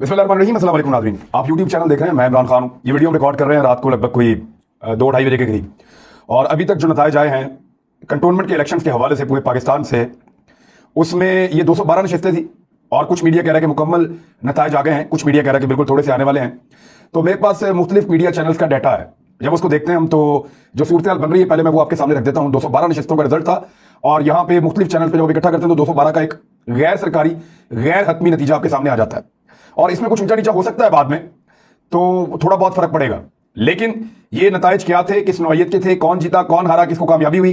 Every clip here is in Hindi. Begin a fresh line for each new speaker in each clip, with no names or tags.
बिस्मिल्लाहिर्रहमानिर्रहीम। अस्सलाम वालेकुम नाज़रीन, आप यूट्यूब चैनल देख रहे हैं। मैं इमरान खान हूँ। ये वीडियो हम रिकॉर्ड कर रहे हैं रात को लगभग कोई 2-2:30 बजे के करीब। और अभी तक जो नताइज आए हैं कंटोनमेंट के इलेक्शंस के हवाले से पूरे पाकिस्तान से, उसमें ये 212 नशिस्तें थी और कुछ मीडिया कह रहा है कि मुकम्मल नताइज आ गए हैं, कुछ मीडिया कह रहा है कि बिल्कुल थोड़े से आने वाले हैं। तो मेरे पास मुख्तलिफ मीडिया चैनल्स का डाटा है। जब उसको देखते हैं हम तो जो सूरत हाल बन रही है पहले मैं वो आपके सामने रख देता हूँ। 212 नशिस्तों का रिजल्ट था और यहाँ पे मुख्तलिफ चैनल पे जब इकट्ठा करते हैं तो 212 का एक गैर सरकारी गैर हतमी नतीजा आपके सामने आ जाता है। और इसमें कुछ ऊंचा नीचा हो सकता है बाद में, तो थोड़ा बहुत फर्क पड़ेगा। लेकिन ये नताइज क्या थे, किस नौइयत के थे, कौन जीता, कौन हारा, किसको कामयाबी हुई,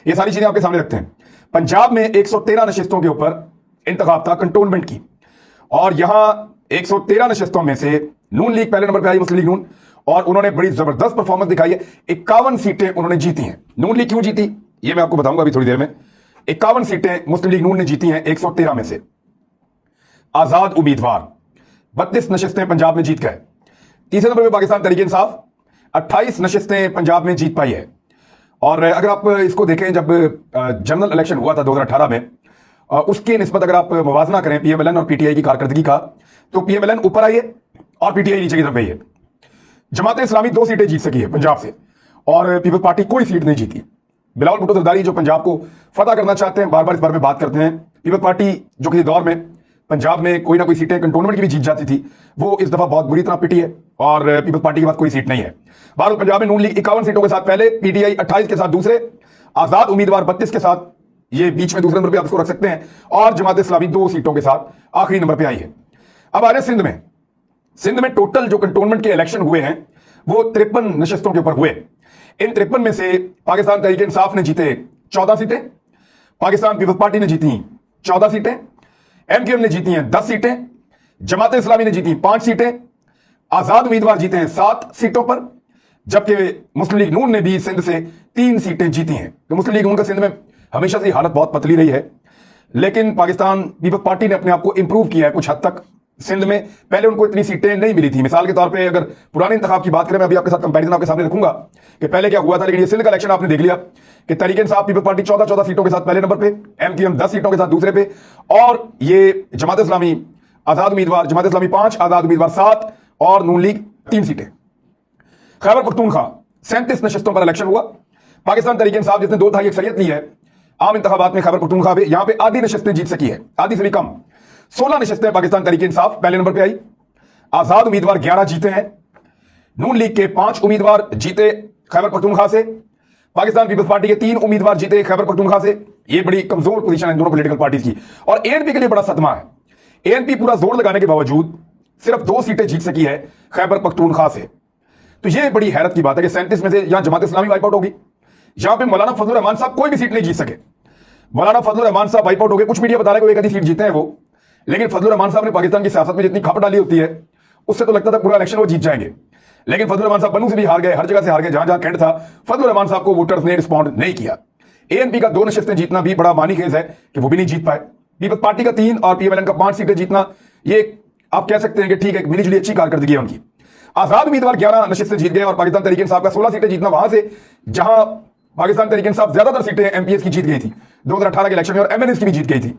ये सारी चीजें आपके सामने रखते हैं। पंजाब में 113 नशिस्तों के ऊपर इंतखाब था कंटोनमेंट की, और यहां 113 नशिस्तों में से नून लीग पहले नंबर पर आई, मुस्लिम लीग नून, और उन्होंने बड़ी जबरदस्त परफॉर्मेंस दिखाई है। 51 सीटें उन्होंने जीती हैं। नून लीग क्यों जीती ये मैं आपको बताऊंगा अभी थोड़ी देर में। 51 सीटें मुस्लिम लीग नून ने जीती हैं 113 में से। आजाद उम्मीदवार 32 नशिस्तें पंजाब में जीत गए। तीसरे नंबर पर पाकिस्तान तहरीक इंसाफ 28 नशिस्तें पंजाब में जीत पाई है। और अगर आप इसको देखें, जब जनरल इलेक्शन हुआ था 2018 में, उसके निस्बत अगर आप मुवाजना करें पीएमएलएन और पीटीआई की कारकर्दगी का, तो पीएमएलएन ऊपर आई है और पीटीआई नीचे की तरफ गई है। जमात इस्लामी 2 सीटें जीत सकी है पंजाब से, और पीपल्स पार्टी कोई सीट नहीं जीती। बिलावल भुट्टो जरदारी जो पंजाब को फतह करना चाहते हैं, बार बार इस बारे में बात करते हैं। पीपल्स पार्टी जो किसी दौर में पंजाब में कोई ना कोई सीटें कंटोनमेंट की भी जीत जाती थी, वो इस दफा बहुत बुरी तरह पिटी है और पीपल्स पार्टी के पास कोई सीट नहीं है। भारत पंजाब में नून लीग 51 सीटों के साथ पहले, पीटीआई 28 के साथ दूसरे, आजाद उम्मीदवार 32 के साथ, ये बीच में दूसरे नंबर पे आप इसको रख सकते हैं, और जमात इस्लामी 2 सीटों के साथ आखिरी नंबर पे आई है। अब आ रहे सिंध में। सिंध में टोटल जो कंटोनमेंट के इलेक्शन हुए हैं वो 53 नशिस्तों के ऊपर हुए। इन 53 में से पाकिस्तान तहरीक इंसाफ ने जीते 14 सीटें, पाकिस्तान पीपल्स पार्टी ने जीती 14 सीटें, एमक्यूएम ने जीती हैं 10 सीटें, जमात इस्लामी ने जीती 5 सीटें, आजाद उम्मीदवार जीते हैं 7 सीटों पर, जबकि मुस्लिम लीग नून ने भी सिंध से 3 सीटें जीती हैं। तो मुस्लिम लीग नून का सिंध में हमेशा से हालत बहुत पतली रही है, लेकिन पाकिस्तान पीपल्स पार्टी ने अपने आप को इंप्रूव किया है कुछ हद तक। सिंध में पहले उनको इतनी सीटें नहीं मिली थी। मिसाल के तौर पे अगर पुराने इंतखाब की बात करें, मैं अभी आपके साथ कंपैरिजन आपके सामने रखूंगा कि पहले क्या हुआ था। लेकिन ये सिंध का इलेक्शन आपने देख लिया कि तहरीक इंसाफ पीपल्स पार्टी 14 सीटों के साथ पहले नंबर पे, एमक्यूएम 10 सीटों के साथ दूसरे पे, और ये जमात इस्लामी आजाद उम्मीदवार, जमात इस्लामी 5, आजाद उम्मीदवार 7 और नून लीग 3 सीटें। खैबर पख्तूनख्वा 37 नशिस्तों पर इलेक्शन हुआ। पाकिस्तान तहरीक इंसाफ जिसने 2 दहाई अक्सरियत ली है आम इंतखाबात में, खैबर पख्तूनख्वा पे यहां पे आधी नशिस्तें जीत सकी है, आधी से भी कम। 16 नशिस्तें पाकिस्तान तहरीक इंसाफ पहले नंबर पे आई। आजाद उम्मीदवार 11 जीते हैं। नून लीग के 5 उम्मीदवार जीते खैबर पख्तूनख्वा से। पाकिस्तान पीपल्स पार्टी के 3 उम्मीदवार जीते खैबर पख्तूनख्वा से। ये बड़ी कमजोर पोजीशन है दोनों पॉलिटिकल पार्टीज की। और एएनपी के लिए बड़ा सदमा है। एएनपी पूरा जोर लगाने के बावजूद सिर्फ 2 सीटें जीत सकी है खैबर पख्तूनख्वा से। तो ये बड़ी हैरत की बात है कि 37 में से यहां जमात इस्लामी वाइप आउट होगी, यहां पे मौलाना फजलुर रहमान साहब कोई भी सीट नहीं जीत सके। मौलाना फजलुर रहमान साहब वाइप आउट हो गए। कुछ मीडिया बता रहे हैं कि एक आधी सीट जीते हैं वो, लेकिन फजलुर रहमान साहब ने पाकिस्तान की सियासत में जितनी खप डाली होती है उससे तो लगता था पूरा इलेक्शन वो जीत जाएंगे। लेकिन फजलुर रहमान साहब बन्नू से भी हार गए, हर जगह से हार गए, जहां जहां कैंट था फजलुर रहमान साहब को वोटर्स ने रिस्पॉन्ड नहीं किया। एएनपी का 2 नशिस्तें जीतना भी बड़ा मानी खेज है कि वो भी नहीं जीत पाए। पीपल्स पार्टी का 3 और पीएमएलएन का 5 सीटें जीतना, ये आप कह सकते हैं कि ठीक है, मिली जुली अच्छी कारकर्दगी है उनकी। आजाद उम्मीदवार 11 नशिस्तें जीत गए और पाकिस्तान तहरीक इंसाफ का 16 सीटें जीतना वहां से जहां पाकिस्तान तहरीक इंसाफ ज्यादातर सीटें एमपीएस की जीत गई थी 2018 के इलेक्शन में, और एमएनएस की भी जीत गई थी।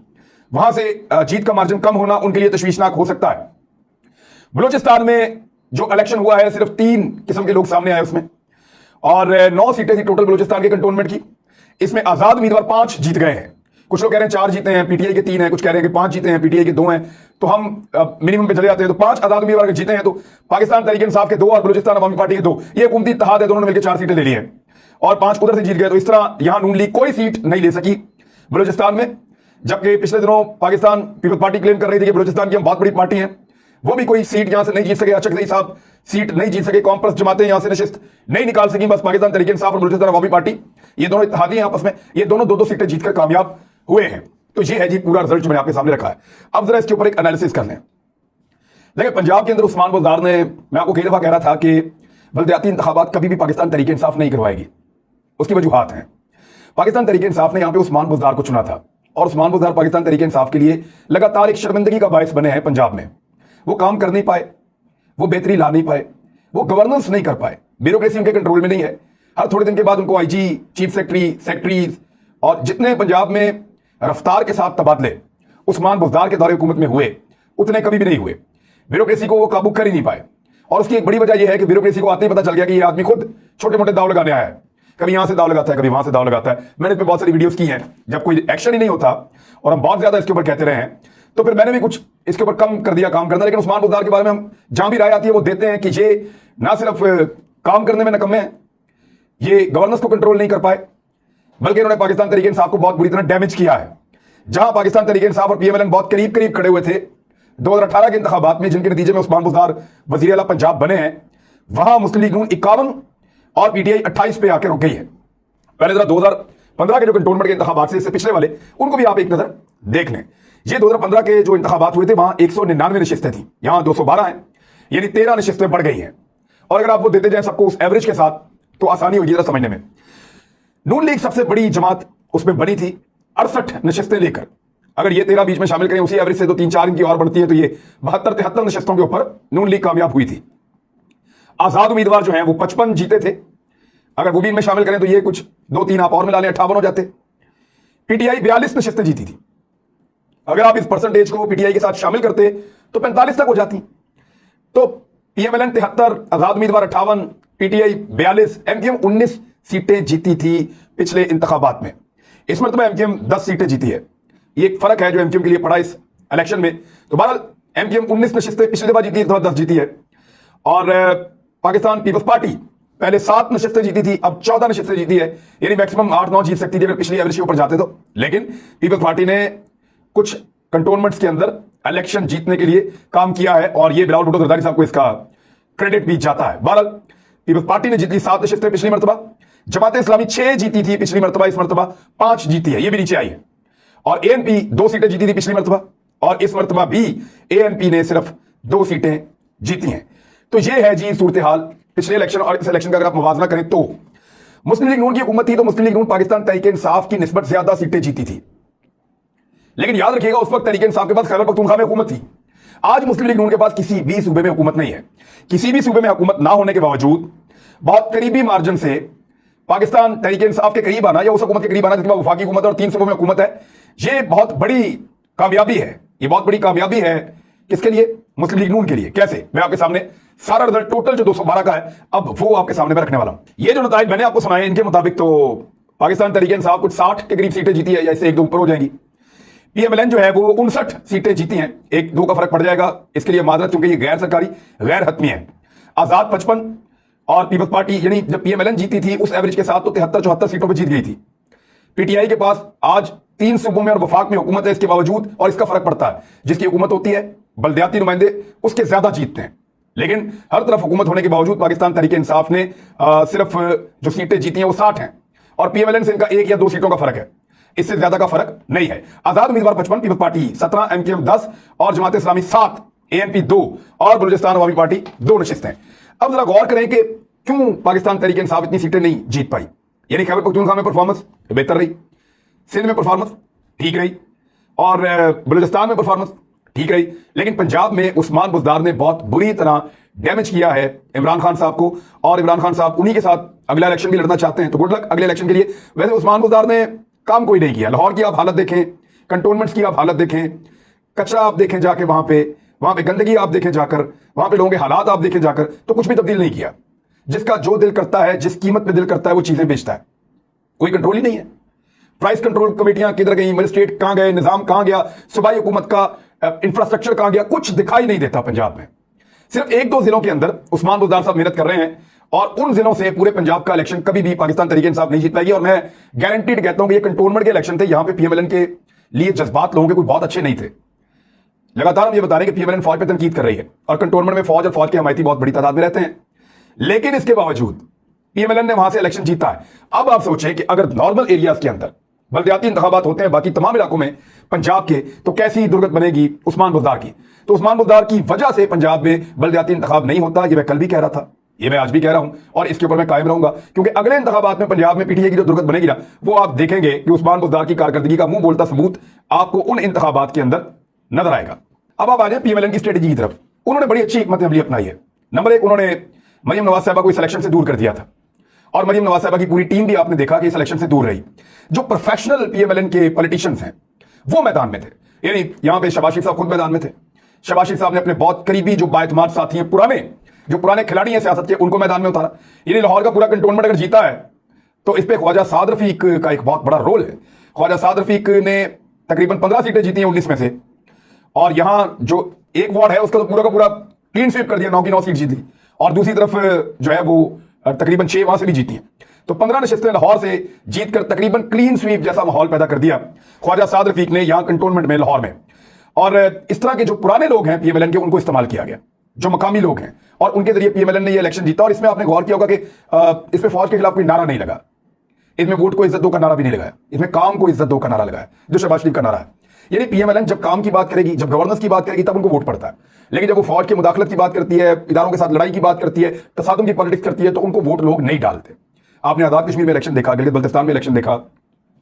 वहां से जीत का मार्जिन कम होना उनके लिए तशवीशनाक हो सकता है। बलूचिस्तान में जो इलेक्शन हुआ है सिर्फ 3 किस्म के लोग सामने आए उसमें, और 9 सीटें थी टोटल बलूचिस्तान के कंटोनमेंट की। इसमें आजाद उम्मीदवार 5 जीत गए हैं। कुछ लोग कह रहे हैं 4 जीते हैं, पीटीआई के 3 हैं, कुछ कह रहे हैं कि 5 जीते हैं, पीटीआई के 2 हैं। तो हम मिनिमम पे चले जाते हैं, तो 5 आजाद उम्मीदवार के जीते हैं, तो पाकिस्तान तहरीक इंसाफ के 2 और बलूचिस्तान अवामी पार्टी के 2, ये हुकूमती इत्तेहाद है, दोनों ने मिलकर 4 सीटें ले ली हैं और 5 उधर से जीत गए। तो इस तरह यहां नून लीग कोई सीट नहीं ले सकी बलूचिस्तान में। जबकि पिछले दिनों पाकिस्तान पीपल्स पार्टी क्लेम कर रही थी कि बलूचिस्तान की हम बहुत बड़ी पार्टी हैं, वो भी कोई सीट यहां से नहीं जीत सके। अचक ज़ई साहब सीट नहीं जीत सके, कौम परस्त जमातें यहां से नशिस्त नहीं निकाल सकी। बस पाकिस्तान तहरीक इंसाफ और बलूचिस्तान अवामी पार्टी, ये दोनों इत्तेहादी हैं आपस में, ये दोनों 2-2 सीटें जीतकर कामयाब हुए हैं। तो ये है जी पूरा रिजल्ट जो मैंने आपके सामने रखा है। अब जरा इसके ऊपर एक एनालिसिस कर लें। देखिए, पंजाब के अंदर उस्मान बुज़दार ने, मैं आपको कई दफा कह रहा था कि बल्दियाती इंतखाबात कभी भी पाकिस्तान तहरीक इंसाफ नहीं करवाएगी। उसकी वजूहात हैं। पाकिस्तान तहरीक इंसाफ ने यहां पे उस्मान बुज़दार को चुना था, और उस्मान बुज़दार पाकिस्तान तहरीक इंसाफ के लिए लगातार एक शर्मिंदगी का बायस बने हैं पंजाब में। वो काम कर नहीं पाए, वो बेहतरी ला नहीं पाए, वो गवर्नेंस नहीं कर पाए, ब्यूरोक्रेसी उनके कंट्रोल में नहीं है। हर थोड़े दिन के बाद उनको आईजी, चीफ सेक्रेटरीज और जितने पंजाब में रफ्तार के साथ तबादले उस्मान बुज़दार के दौरे हुकूमत में हुए उतने कभी भी नहीं हुए। ब्यूरोक्रेसी को वो काबू कर ही नहीं पाए। और उसकी एक बड़ी वजह यह है कि ब्यूरोक्रेसी को आते ही पता चल गया कि ये आदमी खुद छोटे मोटे दाव लगाने आया है, कभी यहां से दाव लगाता है, कभी वहां से दाव लगाता है। मैंने इस पर बहुत सारी वीडियोस की हैं, जब कोई एक्शन ही नहीं होता और हम बहुत ज्यादा इसके ऊपर कहते रहे हैं, तो फिर मैंने भी कुछ इसके ऊपर कम कर दिया काम करना। लेकिन उस्मान बुज़दार के बारे में हम जहां भी राय आती है वो देते हैं कि ये ना सिर्फ काम करने में नकम्मे हैं, ये गवर्नेंस को कंट्रोल नहीं कर पाए, बल्कि इन्होंने पाकिस्तान तहरीक इंसाफ को बहुत बुरी तरह डैमेज किया है। जहां पाकिस्तान तहरीक इंसाफ और पीएमएलएन बहुत करीब करीब खड़े हुए थे 2018 के इंतखाबात में, जिनके नतीजे में उस्मान बुज़दार वज़ीर आला पंजाब बने हैं, वहां मुस्लिम लीग नून 51 और पीटीआई 28 पे आकर रुक गई है। पहले जरा 2015 के जो कंटोनमेंट के इंतखाबात से, इससे पिछले वाले, उनको भी आप एक नजर देख लें। ये 2015 के जो इंतखाबात हुए थे वहां 199 नशिस्तें थी, यहां 212 हैं, यानी 13 नशिस्तें बढ़ गई हैं। और अगर आप वो देते जाए सबको उस एवरेज के साथ तो आसानी होगी जरा समझने में। नून लीग सबसे बड़ी जमात उसमें बनी थी 68 नशिस्तें लेकर। अगर ये 13 बीच में शामिल करें उसी एवरेज से तो 3-4 इनकी और बढ़ती है, तो ये 72-73 नशिस्तों के ऊपर नून लीग कामयाब हुई थी। आजाद उम्मीदवार जो हैं वो 55 जीते थे, अगर वो भी इनमें शामिल करें तो ये कुछ 2-3 आप और मिला लें 58 हो जाते। पीटीआई 42 नशिस्तें जीती थी, अगर आप इस परसेंटेज को पीटीआई के साथ शामिल करते तो 45 तक हो जाती। तो पीएमएलएन 73, आजाद उम्मीदवार 58, पीटीआई 42, एमक्यूएम 19 सीटें जीती थी पिछले इंतखाबात में। इस मरतबा एमक्यूएम 10 सीटें जीती है। ये एक फर्क है जो एमक्यूएम के लिए पड़ा इस इलेक्शन में। तो बहरहाल एमक्यूएम 19 नशिस्तें पिछली दफा जीती है, 10 जीती है। और पाकिस्तान पीपल्स पार्टी पहले 7 नशिस्तें जीती थी, अब 14 नशिस्तें जीती है, यानी मैक्सिमम 8-9 जीत सकती थी अगर पिछली एवरेज के ऊपर जाते तो। लेकिन पीपल्स पार्टी ने कुछ कंटोनमेंट्स के अंदर इलेक्शन जीतने के लिए काम किया है और ये बिलावल भुट्टो जरदारी साहब को इसका क्रेडिट भी जाता है। बहरहाल पीपल्स पार्टी ने जीती 7 नशिस्तें पिछली मरतबा, जमात इस्लामी 6 जीती थी पिछली मरतबा, इस मरतबा 5 जीती है, ये भी नीचे आई है। और एएनपी 2 सीटें जीती थी पिछली मरतबा, और इस मरतबा भी एएनपी ने सिर्फ 2 सीटें जीती हैं। तो ये है जी सूरत हाल पिछले इलेक्शन और इस इलेक्शन का। अगर आप मुवाजना करें तो मुस्लिम लीग नून की हुकूमत थी, तो मुस्लिम लीग नून पाकिस्तान तहरीक इंसाफ की निस्बत ज्यादा सीटें जीती थी। लेकिन याद रखिएगा उस वक्त तहरीक इंसाफ के पास खैबर पख्तूनख्वा में हुकूमत थी। आज मुस्लिम लीग नून के पास किसी भी सूबे में हुकूमत नहीं है। किसी भी सूबे में हुकूमत ना होने के बावजूद बहुत करीबी मार्जिन से पाकिस्तान तहरीक इंसाफ के करीब आना या उस हुकूमत के करीब आना जिसके बाद वफाकी हुकूमत और 3 सूबों में हुकूमत है, ये बहुत बड़ी कामयाबी है। ये बहुत बड़ी कामयाबी है किसके लिए? मुस्लिम लीग नून के लिए। कैसे? मैं आपके सामने सारा रिजल्ट टोटल जो 212 का है अब वो आपके सामने मैं रखने वाला हूं। ये जो नताइज मैंने आपको सुनाए इनके मुताबिक तो पाकिस्तान तहरीक इंसाफ कुछ 60 के करीब सीटें जीती है या इससे 1-2 ऊपर हो जाएंगी। पीएमएलएन जो है वो 59 सीटें जीती हैं, 1-2 का फर्क पड़ जाएगा, इसके लिए माजरत क्योंकि ये गैर सरकारी गैर हतमी है। आजाद 55 और पीपल्स पार्टी यानी जब पीएमएलएन जीती थी उस एवरेज के साथ तो 73-74 सीटों पर जीत गई थी। पीटीआई के पास आज 3 सूबों में और वफाक में हुकूमत है इसके बावजूद, और इसका फर्क पड़ता है, जिसकी हुकूमत होती है बल्दियाती नुमाइंदे उसके ज्यादा जीतते हैं। लेकिन हर तरफ हुकूमत होने के बावजूद पाकिस्तान तहरीक इंसाफ ने सिर्फ जो सीटें जीती हैं वो 60 हैं, और पीएमएलएन से इनका 1 या 2 सीटों का फर्क है, इससे ज्यादा का फर्क नहीं है। आजाद उम्मीदवार 55, पीपल्स पार्टी 17, एमक्यूएम 10 और जमात इस्लामी 7, एएनपी 2 और बलूचिस्तान अवामी पार्टी 2 नशिस्तें। अब जरा गौर करें कि क्यों पाकिस्तान तहरीक इंसाफ इतनी सीटें नहीं जीत पाई। यानी खैबर पख्तूनख्वा में परफॉर्मेंस बेहतर रही, सिंध में परफॉर्मेंस ठीक रही, और बलूचिस्तान में परफॉर्मेंस ठीक रही, लेकिन पंजाब में उस्मान बुज़दार ने बहुत बुरी तरह डैमेज किया है इमरान खान साहब को, और इमरान खान साहब उन्हीं के साथ अगला इलेक्शन भी लड़ना चाहते हैं, तो गुड लक अगले इलेक्शन के लिए। वैसे उस्मान बुज़दार ने काम कोई नहीं किया। लाहौर की आप हालत देखें, कंटोनमेंट्स की आप हालत देखें, कचरा आप देखें जाके वहां पे गंदगी आप देखें जाकर, वहां पे लोगों के हालात आप देखें जाकर, तो कुछ भी तब्दील नहीं किया। जिसका जो दिल करता है, जिस कीमत पे दिल करता है वो चीजें बेचता है, कोई कंट्रोल ही नहीं है। प्राइस कंट्रोल कमेटियां किधर गई, मजिस्ट्रेट कहां गए, निजाम कहां गया, सूबाई हुकूमत का इंफ्रास्ट्रक्चर कहां गया, कुछ दिखाई नहीं देता पंजाब में। सिर्फ 1-2 जिलों के अंदर उस्मान बुज़दार साहब मेहनत कर रहे हैं, और उन जिलों से पूरे पंजाब का इलेक्शन कभी भी पाकिस्तान तहरीक इंसाफ नहीं जीत पाएगी। और मैं गारंटीड कहता हूं कि ये कंटोनमेंट के इलेक्शन थे, यहां पे पीएमएलएन के लिए जज्बात लोगों के कोई बहुत अच्छे नहीं थे। लगातार हम ये बता रहे हैं कि पीएमएलएन फौज पर तनकीद कर रही है, और कंटोनमेंट में फौज और फौज के हमायती बहुत बड़ी तादाद में रहते हैं, लेकिन इसके बावजूद पीएमएलएन ने वहां से इलेक्शन जीता है। अब आप सोचें कि अगर नॉर्मल एरियाज के अंदर बल्दियाती इंतखाबात होते हैं बाकी तमाम इलाकों में पंजाब के, तो कैसी दुर्गत बनेगी उस्मान बुज़दार की। तो उस्मान बुज़दार की वजह से पंजाब में बल्दियाती इंतखाब नहीं होता, ये मैं कल भी कह रहा था, ये मैं आज भी कह रहा हूं, और इसके ऊपर मैं कायम रहूंगा, क्योंकि अगले इंतखाबात में पंजाब में पीटीआई की जो दुर्गत बनेगी ना, वो आप देखेंगे कि उस्मान बुज़दार की कारकर्दगी का मुंह बोलता सबूत आपको उन इंतखाबात के अंदर नजर आएगा। अब आप आ जाए पीएमएलएन की स्ट्रेटेजी की तरफ। उन्होंने बड़ी अच्छी हिकमत अमली अपनाई है। नंबर 1, उन्होंने मरियम नवाज साहबा को इस इलेक्शन से दूर कर दिया था, और मरियम नवाज साहबा की पूरी टीम भी आपने देखा कि इस इलेक्शन से दूर रही। जो प्रोफेशनल पीएमएलएन के पॉलिटिशियंस हैं वो मैदान में थे, यानी यहां पे शहबाज शरीफ साहब खुद मैदान में थे, शहबाज शरीफ साहब ने अपने बहुत करीबी जो बाएतमाद साथी हैं, जो पुराने खिलाड़ी हैं सियासत के, उनको मैदान में उतारा। यानी लाहौर का पूरा कंटोनमेंट अगर जीता है तो इस पे ख्वाजा साद रफीक का एक बहुत बड़ा रोल है। ख्वाजा साद रफीक ने तकरीबन 15 सीटें जीती हैं 19 में से, और यहां जो एक वार्ड है उसका तो पूरा का पूरा क्लीन स्वीप कर दिया, 9 की 9 सीट जीत ली। और दूसरी तरफ जो है वो तकरीबन 6 वहां से भी जीती हैं। तो 15 नशिस्तें लाहौर से जीतकर तकरीबन क्लीन स्वीप जैसा माहौल पैदा कर दिया ख्वाजा साद रफीक ने यहां कंटोनमेंट में, लाहौर में। और इस तरह के जो पुराने लोग हैं पीएमएलएन के, उनको इस्तेमाल किया गया, जो मकामी लोग हैं, और उनके जरिए पीएमएलएन ने ये इलेक्शन जीता। और इसमें आपने गौर किया होगा कि इसमें फौज के खिलाफ कोई नारा नहीं लगा, इसमें वोट को इज्जत दो का नारा भी नहीं लगाया, इसमें काम को इज्जत दो का नारा लगाया, जो शहबाज शरीफ का नारा है। यानी पीएमएलएन जब काम की बात करेगी, जब गवर्नेंस की बात करेगी, तब उनको वोट पड़ता है। लेकिन जब वो फौज की मुदाखलत की बात करती है, इदारों के साथ लड़ाई की बात करती है, तसादुम की पॉलिटिक्स करती है, तो उनको वोट लोग नहीं डालते। आपने आजाद कश्मीर में इलेक्शन देखा, गिलगित बल्तिस्तान में इलेक्शन देखा,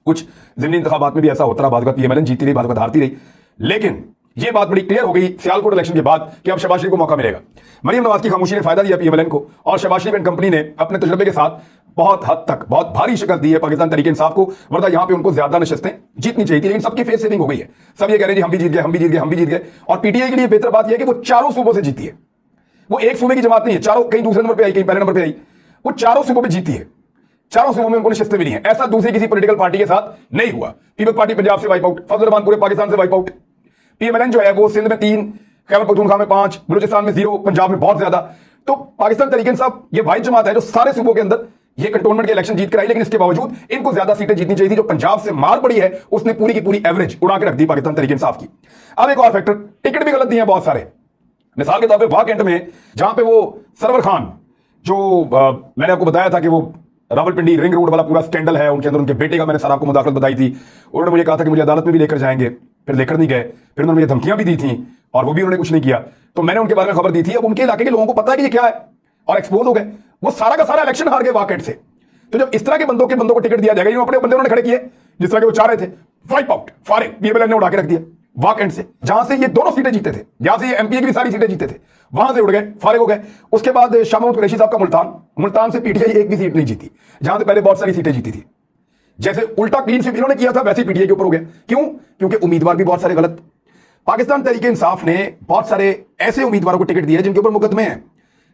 कुछ ज़िमनी इंतखाबात में भी ऐसा होता रहा, बाद पीएमएलएन जीती रही, बाद हारती रही। लेकिन यह बात बड़ी क्लियर हो गई सियालकोट इलेक्शन के बाद कि अब शहबाज शरीफ को मौका मिलेगा। मरियम नवाज की खामोशी ने फायदा दिया पीएमएलएन को, और शहबाज शरीफ एंड कंपनी ने अपने तजुर्बे के साथ बहुत हद तक बहुत भारी शिकस्त दी है पाकिस्तान तहरीक इंसाफ को। वरना यहां पे उनको ज्यादा नशिस्तें जीतनी चाहिए थी, लेकिन सबकी फेस सेविंग हो गई है। सब ये कह रहे हैं हम भी जीत गए, हम भी जीत गए, हम भी जीत गए। और पीटीआई के लिए बेहतर बात यह है कि वो चारों सूबों से जीती है। वो एक सूबे की जमात नहीं है, चारों, कहीं दूसरे नंबर पे आई, कहीं पहले नंबर पे आई, वो चारों सूबों पे जीती है। चारों सूबों में उनको नशिस्तें मिली हैं। ऐसा दूसरी किसी पॉलिटिकल पार्टी के साथ नहीं हुआ। पीपल्स पार्टी पंजाब से वाइप आउट, फजल रहमान पूरे पाकिस्तान से वाइप आउट। पीएमएलएन जो है वो सिंध में 3, खैबर पख्तूनख्वा में 5, बलूचिस्तान में 0, पंजाब में बहुत ज्यादा। तो पाकिस्तान तहरीक इंसाफ ये वाहिद जमात है जो सारे सूबों के अंदर ये कंटोनमेंट के इलेक्शन जीत कर आई। लेकिन इसके बावजूद इनको ज्यादा सीटें जीतनी चाहिए थी। जो पंजाब से मार पड़ी है उसने पूरी की पूरी एवरेज उड़ा के रख दी पाकिस्तान तहरीक इंसाफ की। अब एक और फैक्टर, टिकट भी गलत दिए हैं बहुत सारे। मिसाल के तौर पर वाक एंड में जहां पे वो सरवर खान, जो मैंने आपको बताया था कि वो रावलपिंडी रिंग रोड वाला पूरा स्कैंडल है, उनके अंदर उनके बेटे का मैंने सारा आपको मुदाखलत बताई थी। उन्होंने मुझे कहा था कि मुझे अदालत में भी लेकर जाएंगे, फिर लेकर नहीं गए। फिर उन्होंने मुझे धमकियां भी दी थी और वो भी उन्होंने कुछ नहीं किया। तो मैंने उनके बारे में खबर दी थी। अब उनके इलाके के लोगों को पता है कि ये क्या है और एक्सपोज हो गए। वो सारा का सारा इलेक्शन हार गए वाकएंड से। तो जब इस तरह के बंदों को टिकट दिया जाएगा, अपने बंदे उन्होंने खड़े किए जिस तरह के वो चाह रहे थे, वाइप आउट, फारिग, पीएमएलएन ने उड़ा के रख दिया वाकएंड से। जहां से ये दोनों सीटें जीते थे, जहां से ये एमपी की भी सारी सीटें जीते थे, वहां से उड़ गए, फारिग हो गए। उसके बाद शाह महमूद कुरैशी साहब का मुल्तान से पीटीआई एक भी सीट नहीं जीती, जहां से पहले बहुत सारी सीटें जीती थी। जैसे उल्टा क्लीन स्वीप इन्होंने किया था, वैसे पीटीआई के ऊपर हो गया। क्यों? क्योंकि उम्मीदवार भी बहुत सारे गलत। पाकिस्तान तहरीक इंसाफ ने बहुत सारे ऐसे उम्मीदवारों को टिकट दिए जिनके ऊपर मुकदमे हैं,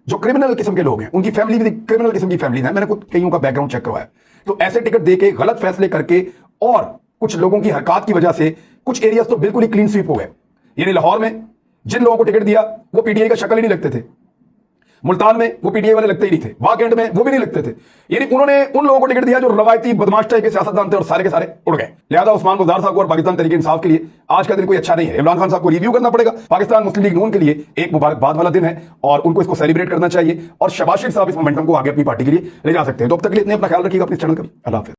जो क्रिमिनल किस्म के लोग हैं, उनकी फैमिली भी क्रिमिनल किस्म की फैमिली है। मैंने खुद कईयों का बैकग्राउंड चेक करवाया। तो ऐसे टिकट देके गलत फैसले करके और कुछ लोगों की हरकत की वजह से कुछ एरियाज तो बिल्कुल ही क्लीन स्वीप हो गए। यानी लाहौर में जिन लोगों को टिकट दिया वो पीटीआई का शक्ल ही नहीं लगते थे, मुल्तान में वो पीटीआई वाले लगते ही नहीं थे, वाकएंड में वो भी नहीं लगते थे। यानी उन्होंने उन लोगों को टिकट दिया जो रवायती बदमाश टाइप के सियासतदान थे और सारे के सारे उड़ गए। लिहाजा उस्मान गुलजार साहब को और पाकिस्तान तहरीक इंसाफ के लिए आज का दिन कोई अच्छा नहीं है। इमरान खान साहब को रिव्यू करना पड़ेगा। पाकिस्तान मुस्लिम लीग नून के लिए एक मुबारकबाद वाला दिन है और उनको इसको सेलिब्रेट करना चाहिए। और शहबाज शरीफ साहब इस मोमेंटम को आगे अपनी पार्टी के लिए ले जा सकते हैं। तो अब तक के लिए इतने, अपना ख्याल रखिएगा अपने चैनल का। अल्लाह हाफिज़।